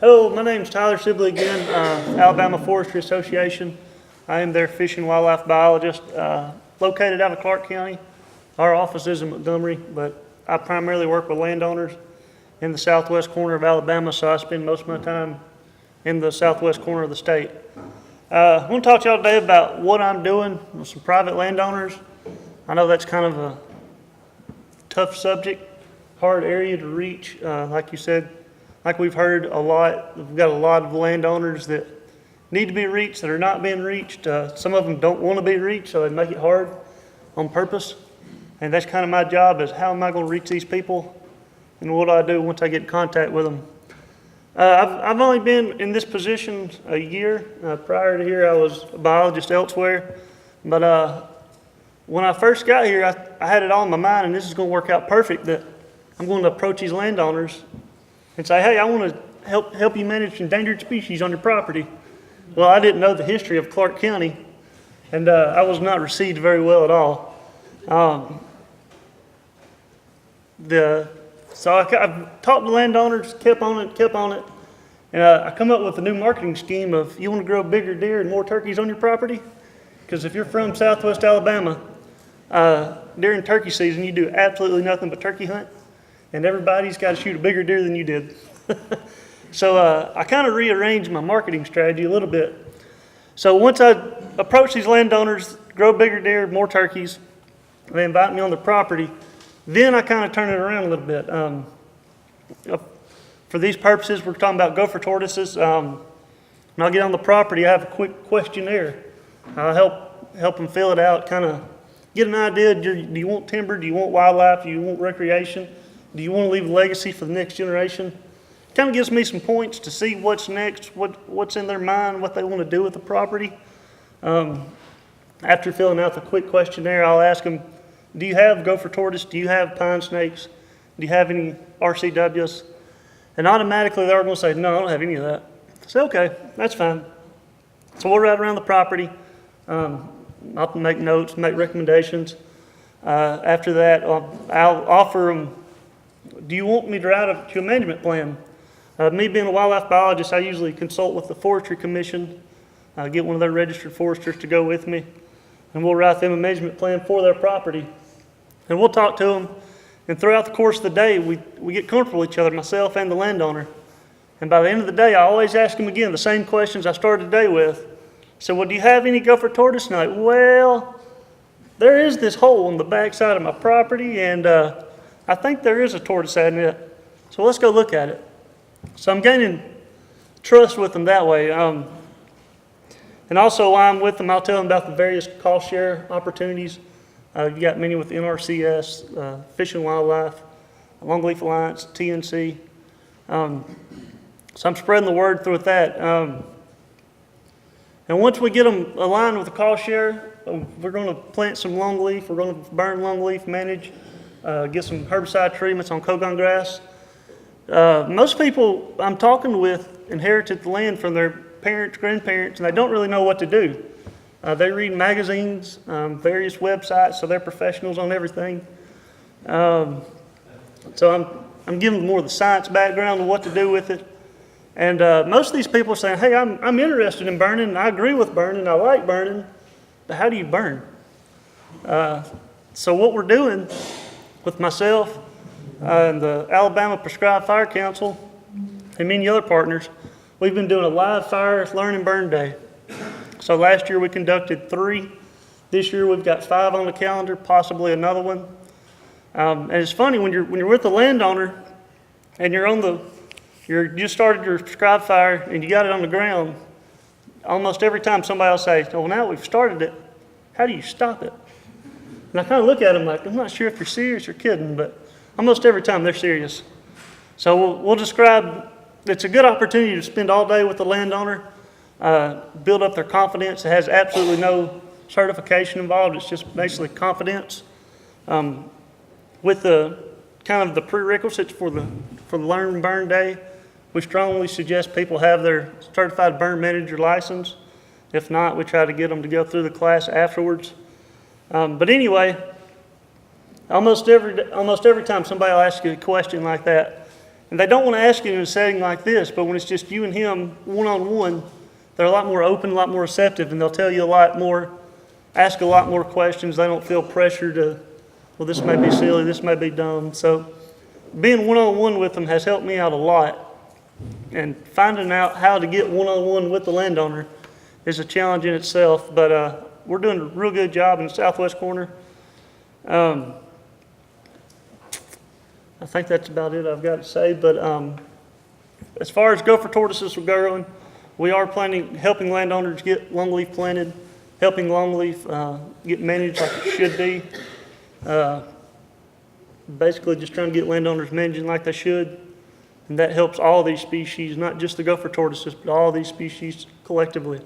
Hello, my name is Tyler Sibley again, Alabama Forestry Association. I am their fish and wildlife biologist, located out of Clark County. Our office is in Montgomery, but I primarily work with landowners in the southwest corner of Alabama, so I spend most of my time in the southwest corner of the state. I want to talk to y'all today about what I'm doing with some private landowners. I know that's kind of a tough subject, hard area to reach, like you said. Like we've heard a lot, we've got a lot of landowners that need to be reached that are not being reached. Some of them don't want to be reached, so they make it hard on purpose. And that's kind of my job, is how am I going to reach these people and what do I do once I get in contact with them. I've only been in this position a year. Prior to here, I was a biologist elsewhere. But when I first got here, I had it all in my mind, and this is going to work out perfect, that I'm going to approach these landowners and say, hey, I want to help you manage endangered species on your property. Well, I didn't know the history of Clark County, and I was not received very well at all. So I talked to landowners, kept on it, and I come up with a new marketing scheme of, you want to grow bigger deer and more turkeys on your property? Because if you're from southwest Alabama, during turkey season, you do absolutely nothing but turkey hunt, and everybody's got to shoot a bigger deer than you did. So I kind of rearranged my marketing strategy a little bit. So once I approach these landowners, grow bigger deer, more turkeys, they invite me on their property, then I kind of turn it around a little bit. For these purposes, we're talking about gopher tortoises. When I get on the property, I have a quick questionnaire. I'll help them fill it out, kind of get an idea. Do you want timber? Do you want wildlife? Do you want recreation? Do you want to leave a legacy for the next generation? Kind of gives me some points to see what's next, what's in their mind, what they want to do with the property. After filling out the quick questionnaire, I'll ask them, do you have gopher tortoise? Do you have pine snakes? Do you have any RCWs? And automatically they're going to say, no, I don't have any of that. I say, okay, that's fine. So we'll ride around the property. I'll make notes, make recommendations. After that, I'll offer them, do you want me to write a management plan? Me being a wildlife biologist, I usually consult with the Forestry Commission, get one of their registered foresters to go with me, and we'll write them a management plan for their property. And we'll talk to them, and throughout the course of the day, we get comfortable with each other, myself and the landowner. And by the end of the day, I always ask them again the same questions I started the day with. So, well, do you have any gopher tortoise? And I'm like, well, there is this hole on the back side of my property, and I think there is a tortoise in it. So let's go look at it. So I'm gaining trust with them that way. And also while I'm with them, I'll tell them about the various cost share opportunities. You got many with NRCS, Fish and Wildlife, Longleaf Alliance, TNC. So I'm spreading the word through with that. And once we get them aligned with the cost share, we're going to plant some longleaf. We're going to burn longleaf, manage, get some herbicide treatments on Kogon grass. Most people I'm talking with inherited the land from their parents, grandparents, and they don't really know what to do. They read magazines, various websites, so they're professionals on everything. So I'm giving them more of the science background of what to do with it. And most of these people are saying, hey, I'm interested in burning, I agree with burning, I like burning, but how do you burn? So what we're doing with myself and the Alabama Prescribed Fire Council and many other partners, we've been doing a live fire learn and burn day. So last year we conducted 3. This year we've got 5 on the calendar, possibly another one. And it's funny when you're with the landowner and you just started your prescribed fire and you got it on the ground. Almost every time somebody will say, "Oh, now we've started it. How do you stop it?" And I kind of look at them like, I'm not sure if you're serious or kidding, but almost every time they're serious. So we'll describe. It's a good opportunity to spend all day with the landowner, build up their confidence. It has absolutely no certification involved. It's just basically confidence. With the kind of the prerequisites for the Learn and Burn Day, we strongly suggest people have their certified burn manager license. If not, we try to get them to go through the class afterwards. But anyway, almost every time somebody will ask you a question like that, And they don't want to ask you in a setting like this, but when it's just you and him one-on-one, they're a lot more open, a lot more receptive, and they'll tell you a lot more, ask a lot more questions. They don't feel pressure to, well, this may be silly, this may be dumb. So being one-on-one with them has helped me out a lot. And finding out how to get one-on-one with the landowner is a challenge in itself, but we're doing a real good job in the southwest corner. I think that's about it I've got to say, but as far as gopher tortoises are going, we are helping landowners get longleaf planted, helping longleaf get managed like it should be. Basically just trying to get landowners managing like they should, and that helps all these species, not just the gopher tortoises, but all these species collectively.